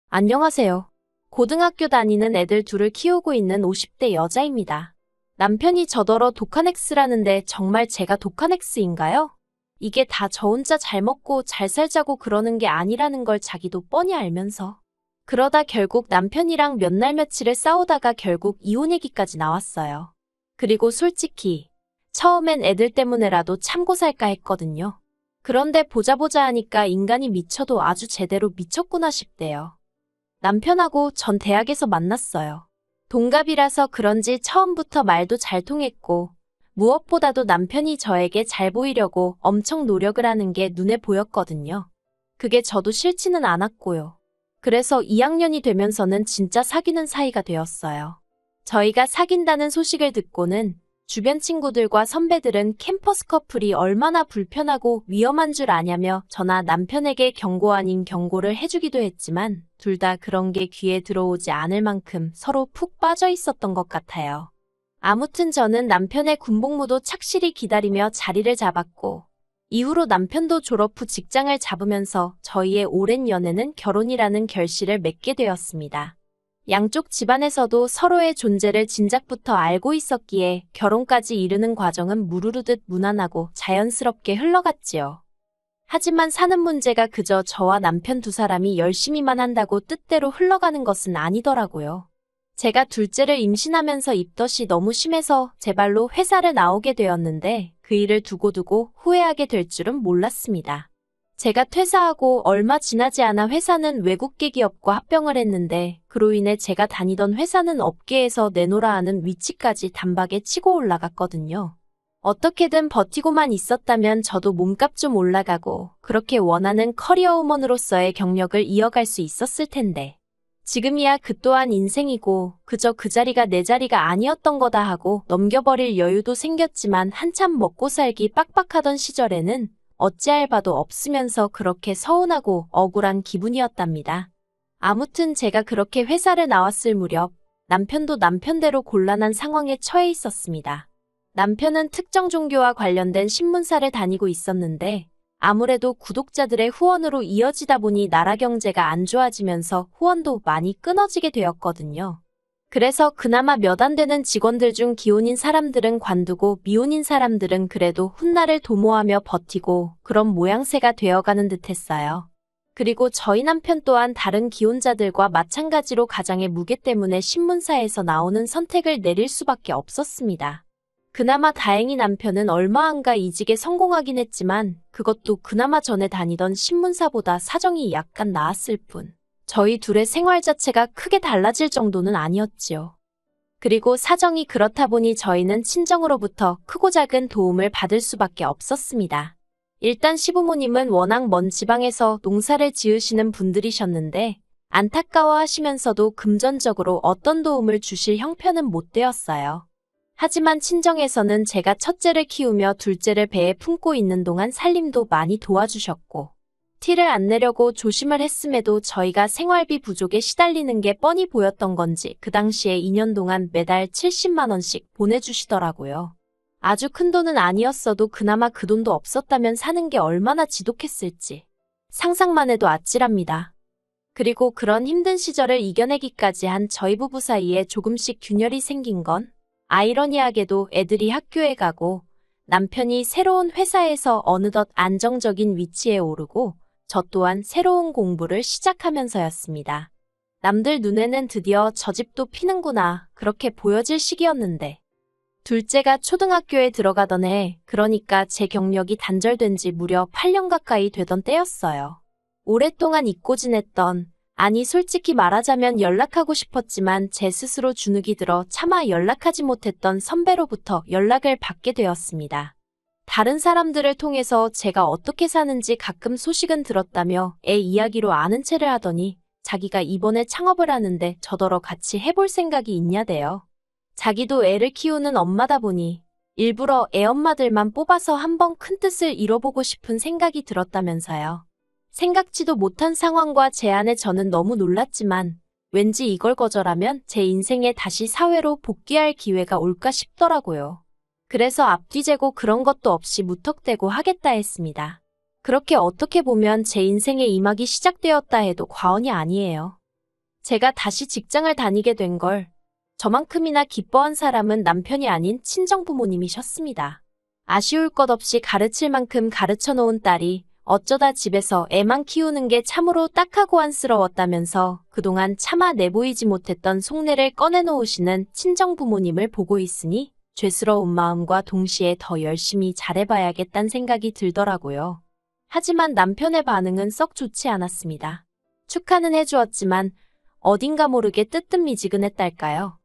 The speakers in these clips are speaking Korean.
안녕하세요. 고등학교 다니는 애들 둘을 키우고 있는 50대 여자입니다. 남편이 저더러 독한 X라는데 정말 제가 독한 X인가요? 이게 다 저 혼자 잘 먹고 잘 살자고 그러는 게 아니라는 걸 자기도 뻔히 알면서. 그러다 결국 남편이랑 몇 날 며칠을 싸우다가 결국 이혼 얘기까지 나왔어요. 그리고 솔직히 처음엔 애들 때문에라도 참고 살까 했거든요. 그런데 보자 하니까 인간이 미쳐도 아주 제대로 미쳤구나 싶대요. 남편하고 전 대학에서 만났어요. 동갑이라서 그런지 처음부터 말도 잘 통했고, 무엇보다도 남편이 저에게 잘 보이려고 엄청 노력을 하는 게 눈에 보였거든요. 그게 저도 싫지는 않았고요. 그래서 2학년이 되면서는 진짜 사귀는 사이가 되었어요. 저희가 사귄다는 소식을 듣고는 주변 친구들과 선배들은 캠퍼스 커플이 얼마나 불편하고 위험한 줄 아냐며 저나 남편에게 경고 아닌 경고를 해주기도 했지만 둘 다 그런 게 귀에 들어오지 않을 만큼 서로 푹 빠져 있었던 것 같아요. 아무튼 저는 남편의 군복무도 착실히 기다리며 자리를 잡았고 이후로 남편도 졸업 후 직장을 잡으면서 저희의 오랜 연애는 결혼이라는 결실을 맺게 되었습니다. 양쪽 집안에서도 서로의 존재를 진작부터 알고 있었기에 결혼까지 이르는 과정은 무르르듯 무난하고 자연스럽게 흘러갔지요. 하지만 사는 문제가 그저 저와 남편 두 사람이 열심히만 한다고 뜻대로 흘러가는 것은 아니더라고요. 제가 둘째를 임신하면서 입덧이 너무 심해서 제 발로 회사를 나오게 되었는데 그 일을 두고두고 후회하게 될 줄은 몰랐습니다. 제가 퇴사하고 얼마 지나지 않아 회사는 외국계 기업과 합병을 했는데 그로 인해 제가 다니던 회사는 업계에서 내놓으라 하는 위치까지 단박에 치고 올라갔거든요. 어떻게든 버티고만 있었다면 저도 몸값 좀 올라가고 그렇게 원하는 커리어우먼으로서의 경력을 이어갈 수 있었을 텐데. 지금이야 그 또한 인생이고 그저 그 자리가 내 자리가 아니었던 거다 하고 넘겨버릴 여유도 생겼지만 한참 먹고 살기 빡빡하던 시절에는 어찌할 바도 없으면서 그렇게 서운하고 억울한 기분이었답니다. 아무튼 제가 그렇게 회사를 나왔을 무렵 남편도 남편대로 곤란한 상황에 처해 있었습니다. 남편은 특정 종교와 관련된 신문사를 다니고 있었는데 아무래도 구독자들의 후원으로 이어지다 보니 나라 경제가 안 좋아지면서 후원도 많이 끊어지게 되었거든요. 그래서 그나마 몇 안 되는 직원들 중 기혼인 사람들은 관두고 미혼인 사람들은 그래도 훗날을 도모하며 버티고 그런 모양새가 되어가는 듯했어요. 그리고 저희 남편 또한 다른 기혼자들과 마찬가지로 가장의 무게 때문에 신문사에서 나오는 선택을 내릴 수밖에 없었습니다. 그나마 다행히 남편은 얼마 안가 이직에 성공하긴 했지만 그것도 그나마 전에 다니던 신문사보다 사정이 약간 나았을 뿐. 저희 둘의 생활 자체가 크게 달라질 정도는 아니었지요. 그리고 사정이 그렇다 보니 저희는 친정으로부터 크고 작은 도움을 받을 수밖에 없었습니다. 일단 시부모님은 워낙 먼 지방에서 농사를 지으시는 분들이셨는데 안타까워하시면서도 금전적으로 어떤 도움을 주실 형편은 못 되었어요. 하지만 친정에서는 제가 첫째를 키우며 둘째를 배에 품고 있는 동안 살림도 많이 도와주셨고 티를 안 내려고 조심을 했음에도 저희가 생활비 부족에 시달리는 게 뻔히 보였던 건지 그 당시에 2년 동안 매달 70만 원씩 보내주시더라고요. 아주 큰 돈은 아니었어도 그나마 그 돈도 없었다면 사는 게 얼마나 지독했을지 상상만 해도 아찔합니다. 그리고 그런 힘든 시절을 이겨내기까지 한 저희 부부 사이에 조금씩 균열이 생긴 건 아이러니하게도 애들이 학교에 가고 남편이 새로운 회사에서 어느덧 안정적인 위치에 오르고 저 또한 새로운 공부를 시작하면서였습니다. 남들 눈에는 드디어 저 집도 피는구나 그렇게 보여질 시기였는데 둘째가 초등학교에 들어가던 해 그러니까 제 경력이 단절된 지 무려 8년 가까이 되던 때였어요. 오랫동안 잊고 지냈던 아니 솔직히 말하자면 연락하고 싶었지만 제 스스로 주눅이 들어 차마 연락하지 못했던 선배로부터 연락을 받게 되었습니다. 다른 사람들을 통해서 제가 어떻게 사는지 가끔 소식은 들었다며 애 이야기로 아는 체를 하더니 자기가 이번에 창업을 하는데 저더러 같이 해볼 생각이 있냐대요. 자기도 애를 키우는 엄마다 보니 일부러 애 엄마들만 뽑아서 한번 큰 뜻을 이뤄보고 싶은 생각이 들었다면서요. 생각지도 못한 상황과 제안에 저는 너무 놀랐지만 왠지 이걸 거절하면 제 인생에 다시 사회로 복귀할 기회가 올까 싶더라고요. 그래서 앞뒤 재고 그런 것도 없이 무턱대고 하겠다 했습니다. 그렇게 어떻게 보면 제 인생의 이막이 시작되었다 해도 과언이 아니에요. 제가 다시 직장을 다니게 된 걸 저만큼이나 기뻐한 사람은 남편이 아닌 친정부모님이셨습니다. 아쉬울 것 없이 가르칠 만큼 가르쳐 놓은 딸이 어쩌다 집에서 애만 키우는 게 참으로 딱하고 안쓰러웠다면서 그동안 차마 내보이지 못했던 속내를 꺼내놓으시는 친정부모님을 보고 있으니 죄스러운 마음과 동시에 더 열심히 잘해봐야겠다는 생각이 들더라고요. 하지만 남편의 반응은 썩 좋지 않았습니다. 축하는 해주었지만 어딘가 모르게 뜨뜻미지근했달까요.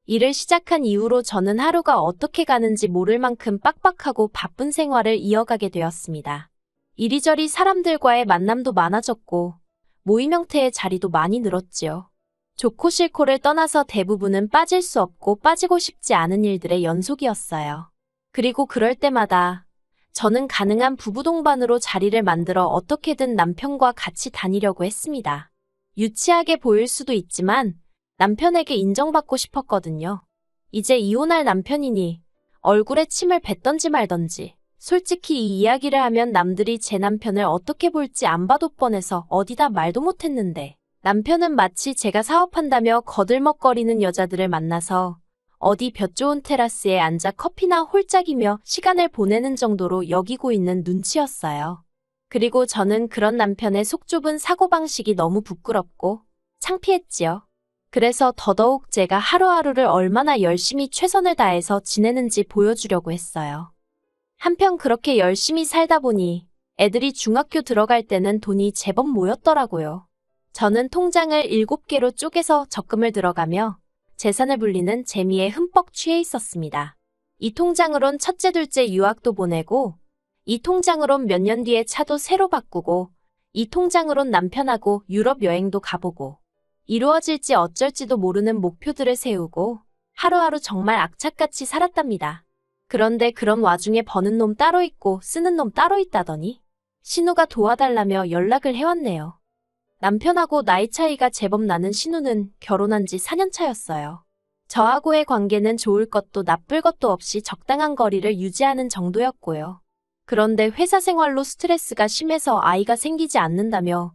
일을 시작한 이후로 저는 하루가 어떻게 가는지 모를 만큼 빡빡하고 바쁜 생활을 이어가게 되었습니다. 이리저리 사람들과의 만남도 많아졌고 모임 형태의 자리도 많이 늘었지요. 좋고 싫고를 떠나서 대부분은 빠질 수 없고 빠지고 싶지 않은 일들의 연속이었어요. 그리고 그럴 때마다 저는 가능한 부부 동반으로 자리를 만들어 어떻게든 남편과 같이 다니려고 했습니다. 유치하게 보일 수도 있지만 남편에게 인정받고 싶었거든요. 이제 이혼할 남편이니 얼굴에 침을 뱉던지 말던지 솔직히 이 이야기를 하면 남들이 제 남편을 어떻게 볼지 안 봐도 뻔해서 어디다 말도 못했는데 남편은 마치 제가 사업한다며 거들먹거리는 여자들을 만나서 어디 볕 좋은 테라스에 앉아 커피나 홀짝이며 시간을 보내는 정도로 여기고 있는 눈치였어요. 그리고 저는 그런 남편의 속 좁은 사고방식이 너무 부끄럽고 창피했지요. 그래서 더더욱 제가 하루하루를 얼마나 열심히 최선을 다해서 지내는지 보여주려고 했어요. 한편 그렇게 열심히 살다 보니 애들이 중학교 들어갈 때는 돈이 제법 모였더라고요. 저는 통장을 7개로 쪼개서 적금을 들어가며 재산을 불리는 재미에 흠뻑 취해 있었습니다. 이 통장으론 첫째, 둘째 유학도 보내고 이 통장으론 몇 년 뒤에 차도 새로 바꾸고 이 통장으론 남편하고 유럽 여행도 가보고 이루어질지 어쩔지도 모르는 목표들을 세우고 하루하루 정말 악착같이 살았답니다. 그런데 그런 와중에 버는 놈 따로 있고 쓰는 놈 따로 있다더니 신우가 도와달라며 연락을 해왔네요. 남편하고 나이 차이가 제법 나는 신우는 결혼한 지 4년 차였어요. 저하고의 관계는 좋을 것도 나쁠 것도 없이 적당한 거리를 유지하는 정도였고요. 그런데 회사 생활로 스트레스가 심해서 아이가 생기지 않는다며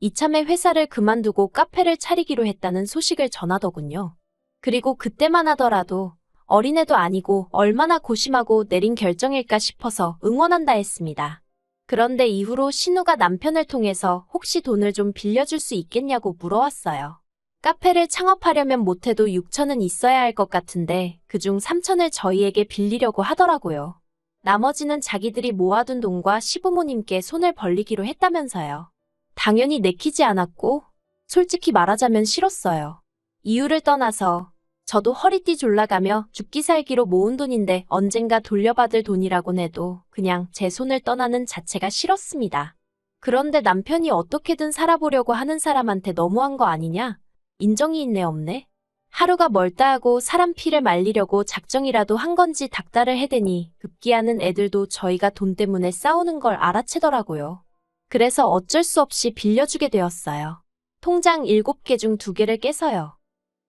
이참에 회사를 그만두고 카페를 차리기로 했다는 소식을 전하더군요. 그리고 그때만 하더라도 어린애도 아니고 얼마나 고심하고 내린 결정일까 싶어서 응원한다 했습니다. 그런데 이후로 신우가 남편을 통해서 혹시 돈을 좀 빌려줄 수 있겠냐고 물어왔어요. 카페를 창업하려면 못해도 6천은 있어야 할 것 같은데 그중 3천을 저희에게 빌리려고 하더라고요. 나머지는 자기들이 모아둔 돈과 시부모님께 손을 벌리기로 했다면서요. 당연히 내키지 않았고 솔직히 말하자면 싫었어요. 이유를 떠나서 저도 허리띠 졸라가며 죽기 살기로 모은 돈인데 언젠가 돌려받을 돈이라곤 해도 그냥 제 손을 떠나는 자체가 싫었습니다. 그런데 남편이 어떻게든 살아보려고 하는 사람한테 너무한 거 아니냐? 인정이 있네 없네? 하루가 멀다 하고 사람 피를 말리려고 작정이라도 한 건지 닥달을 해대니 급기야는 애들도 저희가 돈 때문에 싸우는 걸 알아채더라고요. 그래서 어쩔 수 없이 빌려주게 되었어요. 통장 7개 중 2개를 깨서요.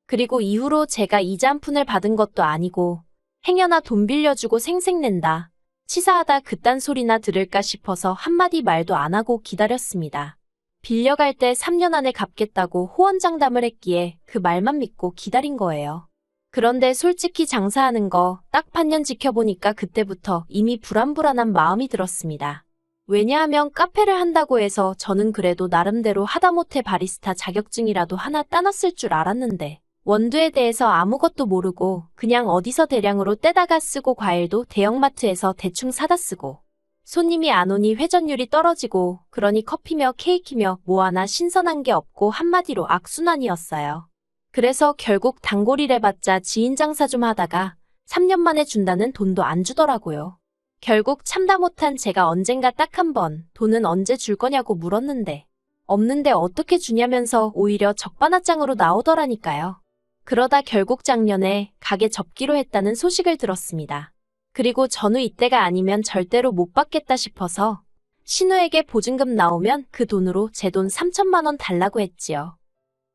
그리고 이후로 제가 이자 한 푼을 받은 것도 아니고 행여나 돈 빌려주고 생색낸다, 치사하다 그딴 소리나 들을까 싶어서 한마디 말도 안 하고 기다렸습니다. 빌려갈 때 3년 안에 갚겠다고 호언장담을 했기에 그 말만 믿고 기다린 거예요. 그런데 솔직히 장사하는 거 딱 반년 지켜보니까 그때부터 이미 불안불안한 마음이 들었습니다. 왜냐하면 카페를 한다고 해서 저는 그래도 나름대로 하다못해 바리스타 자격증이라도 하나 따놨을 줄 알았는데 원두에 대해서 아무것도 모르고 그냥 어디서 대량으로 떼다가 쓰고 과일도 대형마트에서 대충 사다 쓰고 손님이 안 오니 회전율이 떨어지고 그러니 커피며 케이크며 뭐 하나 신선한 게 없고 한마디로 악순환이었어요. 그래서 결국 단골이래봤자 지인 장사 좀 하다가 3년 만에 준다는 돈도 안 주더라고요. 결국 참다 못한 제가 언젠가 딱 한 번 돈은 언제 줄 거냐고 물었는데 없는데 어떻게 주냐면서 오히려 적반하장으로 나오더라니까요. 그러다 결국 작년에 가게 접기로 했다는 소식을 들었습니다. 그리고 전후 이때가 아니면 절대로 못 받겠다 싶어서 신우에게 보증금 나오면 그 돈으로 제 돈 3천만 원 달라고 했지요.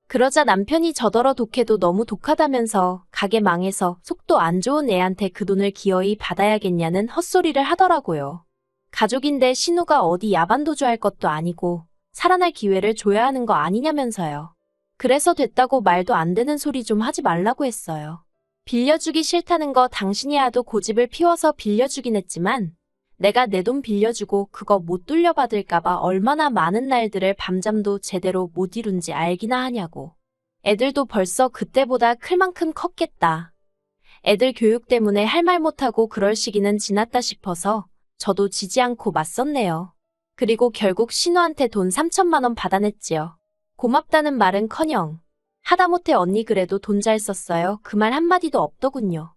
그러자 남편이 저더러 독해도 너무 독하다면서 가게 망해서 속도 안 좋은 애한테 그 돈을 기어이 받아야겠냐는 헛소리를 하더라고요. 가족인데 신우가 어디 야반도주할 것도 아니고 살아날 기회를 줘야 하는 거 아니냐면서요. 그래서 됐다고 말도 안 되는 소리 좀 하지 말라고 했어요. 빌려주기 싫다는 거 당신이 하도 고집을 피워서 빌려주긴 했지만 내가 내 돈 빌려주고 그거 못 돌려받을까봐 얼마나 많은 날들을 밤잠도 제대로 못 이룬지 알기나 하냐고. 애들도 벌써 그때보다 클 만큼 컸겠다. 애들 교육 때문에 할 말 못하고 그럴 시기는 지났다 싶어서 저도 지지 않고 맞섰네요. 그리고 결국 신우한테 돈 3천만 원 받아냈지요. 고맙다는 말은커녕 하다못해 언니 그래도 돈 잘 썼어요. 그 말 한마디도 없더군요.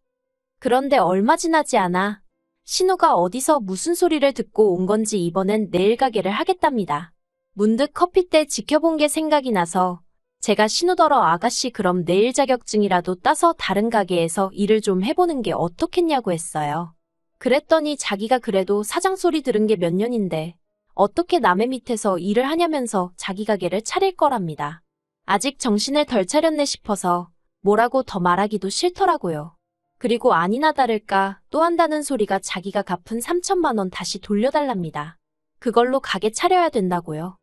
그런데 얼마 지나지 않아 신우가 어디서 무슨 소리를 듣고 온 건지 이번엔 네일 가게를 하겠답니다. 문득 커피 때 지켜본 게 생각이 나서 제가 신우더러 아가씨 그럼 네일 자격증이라도 따서 다른 가게에서 일을 좀 해보는 게 어떻겠냐고 했어요. 그랬더니 자기가 그래도 사장 소리 들은 게 몇 년인데 어떻게 남의 밑에서 일을 하냐면서 자기 가게를 차릴 거랍니다. 아직 정신을 덜 차렸네 싶어서 뭐라고 더 말하기도 싫더라고요. 그리고 아니나 다를까 또 한다는 소리가 자기가 갚은 3천만 원 다시 돌려달랍니다. 그걸로 가게 차려야 된다고요.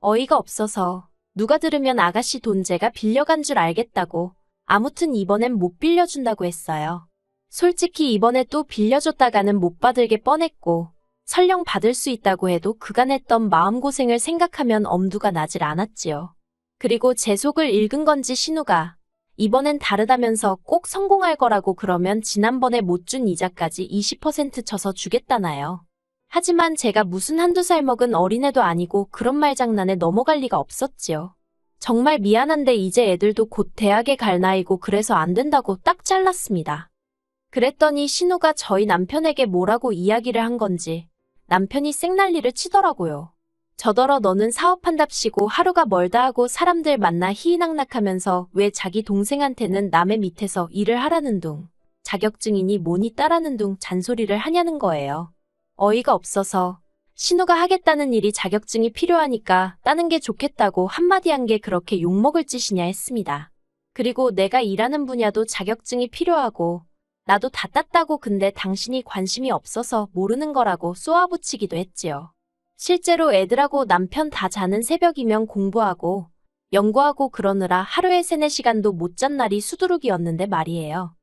어이가 없어서 누가 들으면 아가씨 돈 제가 빌려간 줄 알겠다고 아무튼 이번엔 못 빌려준다고 했어요. 솔직히 이번에 또 빌려줬다가는 못 받을 게 뻔했고 설령 받을 수 있다고 해도 그간 했던 마음고생을 생각하면 엄두가 나질 않았지요. 그리고 제 속을 읽은 건지 신우가 이번엔 다르다면서 꼭 성공할 거라고 그러면 지난번에 못 준 이자까지 20% 쳐서 주겠다나요. 하지만 제가 무슨 한두 살 먹은 어린애도 아니고 그런 말장난에 넘어갈 리가 없었지요. 정말 미안한데 이제 애들도 곧 대학에 갈 나이고 그래서 안 된다고 딱 잘랐습니다. 그랬더니 신우가 저희 남편에게 뭐라고 이야기를 한 건지 남편이 쌩난리를 치더라고요. 저더러 너는 사업한답시고 하루가 멀다 하고 사람들 만나 희희낙낙하면서 왜 자기 동생한테는 남의 밑에서 일을 하라는 둥, 자격증이니 뭐니 따라는 둥 잔소리를 하냐는 거예요. 어이가 없어서 신우가 하겠다는 일이 자격증이 필요하니까 따는 게 좋겠다고 한마디 한 게 그렇게 욕먹을 짓이냐 했습니다. 그리고 내가 일하는 분야도 자격증이 필요하고 나도 다 땄다고 근데 당신이 관심이 없어서 모르는 거라고 쏘아붙이기도 했지요. 실제로 애들하고 남편 다 자는 새벽이면 공부하고 연구하고 그러느라 하루에 3-4시간도 못 잔 날이 수두룩이었는데 말이에요.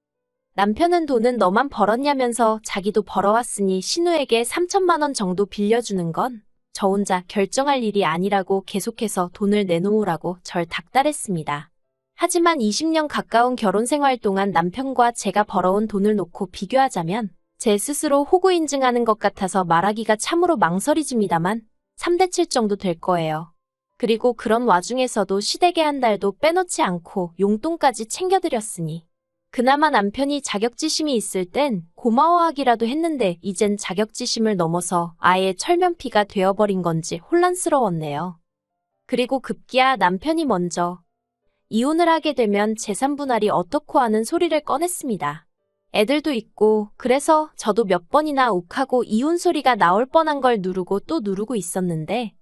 남편은 돈은 너만 벌었냐면서 자기도 벌어왔으니 신우에게 3천만 원 정도 빌려주는 건 저 혼자 결정할 일이 아니라고 계속해서 돈을 내놓으라고 절 닥달했습니다. 하지만 20년 가까운 결혼 생활 동안 남편과 제가 벌어온 돈을 놓고 비교하자면 제 스스로 호구 인증하는 것 같아서 말하기가 참으로 망설이집니다만 3대7 정도 될 거예요. 그리고 그런 와중에서도 시댁에 한 달도 빼놓지 않고 용돈까지 챙겨드렸으니 그나마 남편이 자격지심이 있을 땐 고마워하기라도 했는데 이젠 자격지심을 넘어서 아예 철면피가 되어버린 건지 혼란스러웠네요. 그리고 급기야 남편이 먼저 이혼을 하게 되면 재산 분할이 어떻고 하는 소리를 꺼냈습니다. 애들도 있고 그래서 저도 몇 번이나 욱하고 이혼 소리가 나올 뻔한 걸 누르고 또 누르고 있었는데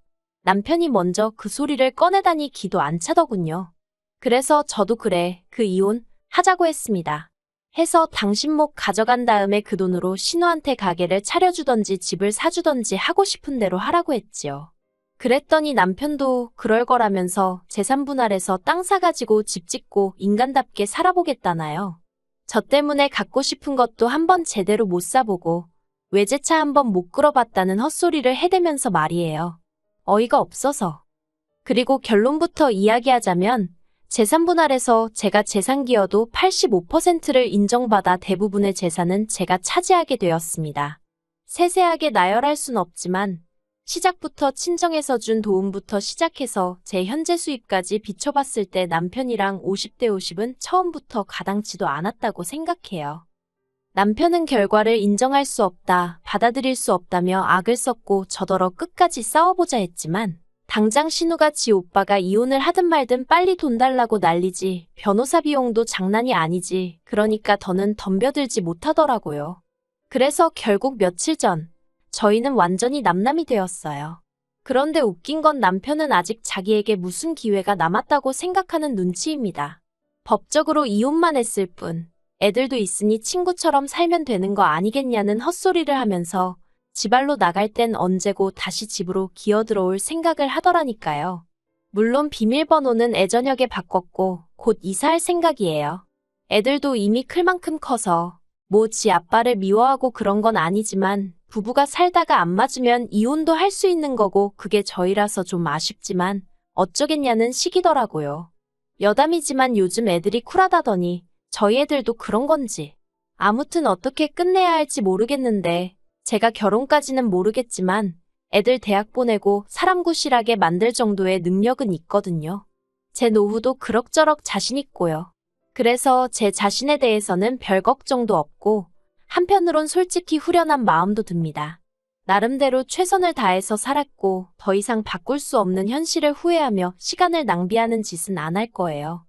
남편이 먼저 그 소리를 꺼내다니 기도 안 차더군요. 그래서 저도 그래 그 이혼 하자고 했습니다. 해서 당신 목 가져간 다음에 그 돈으로 신우한테 가게를 차려주던지 집을 사주던지 하고 싶은 대로 하라고 했지요. 그랬더니 남편도 그럴 거라면서 재산 분할해서 땅 사가지고 집 짓고 인간답게 살아보겠다나요. 저 때문에 갖고 싶은 것도 한번 제대로 못 사보고 외제차 한번 못 끌어봤다는 헛소리를 해대면서 말이에요. 어이가 없어서. 그리고 결론부터 이야기하자면 재산 분할해서 제가 재산기여도 85%를 인정받아 대부분의 재산은 제가 차지하게 되었습니다. 세세하게 나열할 순 없지만 시작부터 친정에서 준 도움부터 시작해서 제 현재 수입까지 비춰봤을 때 남편이랑 50대 50은 처음부터 가당치도 않았다고 생각해요. 남편은 결과를 인정할 수 없다, 받아들일 수 없다며 악을 썼고 저더러 끝까지 싸워보자 했지만 당장 신우가 지 오빠가 이혼을 하든 말든 빨리 돈 달라고 난리지 변호사 비용도 장난이 아니지 그러니까 더는 덤벼들지 못하더라고요. 그래서 결국 며칠 전 저희는 완전히 남남이 되었어요. 그런데 웃긴 건 남편은 아직 자기에게 무슨 기회가 남았다고 생각하는 눈치입니다. 법적으로 이혼만 했을 뿐 애들도 있으니 친구처럼 살면 되는 거 아니겠냐는 헛소리를 하면서 지발로 나갈 땐 언제고 다시 집으로 기어들어올 생각을 하더라니까요. 물론 비밀번호는 애저녁에 바꿨고 곧 이사할 생각이에요. 애들도 이미 클 만큼 커서 뭐 지 아빠를 미워하고 그런 건 아니지만 부부가 살다가 안 맞으면 이혼도 할 수 있는 거고 그게 저희라서 좀 아쉽지만 어쩌겠냐는 시기더라고요. 여담이지만 요즘 애들이 쿨하다더니 저희 애들도 그런 건지. 아무튼 어떻게 끝내야 할지 모르겠는데 제가 결혼까지는 모르겠지만 애들 대학 보내고 사람 구실하게 만들 정도의 능력은 있거든요. 제 노후도 그럭저럭 자신 있고요. 그래서 제 자신에 대해서는 별 걱정도 없고 한편으론 솔직히 후련한 마음도 듭니다. 나름대로 최선을 다해서 살았고 더 이상 바꿀 수 없는 현실을 후회하며 시간을 낭비하는 짓은 안 할 거예요.